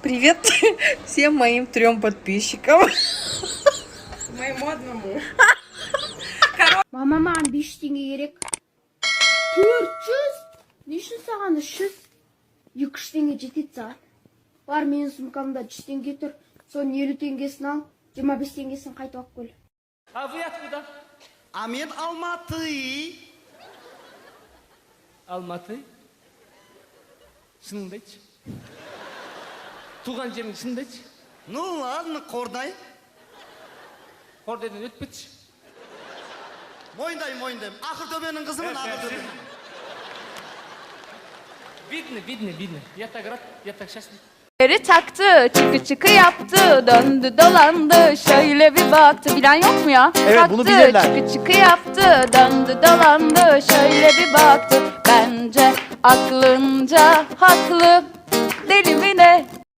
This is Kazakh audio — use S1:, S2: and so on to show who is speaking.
S1: Привет всем моим 3 подписчикам.
S2: Моему одному.
S3: Мама маған 500 теңге керек. 400? Не үшін саған 300? 200 теңге жетеді саған. Бар, менің сумкамда 100 теңге тұр. Соның 50 теңгесін ал, 25 теңгесін қайтып алып кел.
S4: А вы откуда?
S5: А мен Алматы.
S4: Алматы? Шыныңды айтшы. Туған жерің шыныңды айтшы.
S5: Ну ладно, Қордай.
S4: Қордайдан өтпетші.
S5: Мойындайым. Ақыртөбенің қызымын, Ақыртөбенің.
S4: Видно. Я так рад, я так счастлив.
S6: Taktı, çıkı yaptı, döndü dolandı, şöyle bir baktı. Bilen yok mu ya?
S7: Evet,
S6: Taktı,
S7: bunu bilirler.
S6: çıkı yaptı, döndü dolandı, şöyle bir baktı. Bence aklınca haklı, deli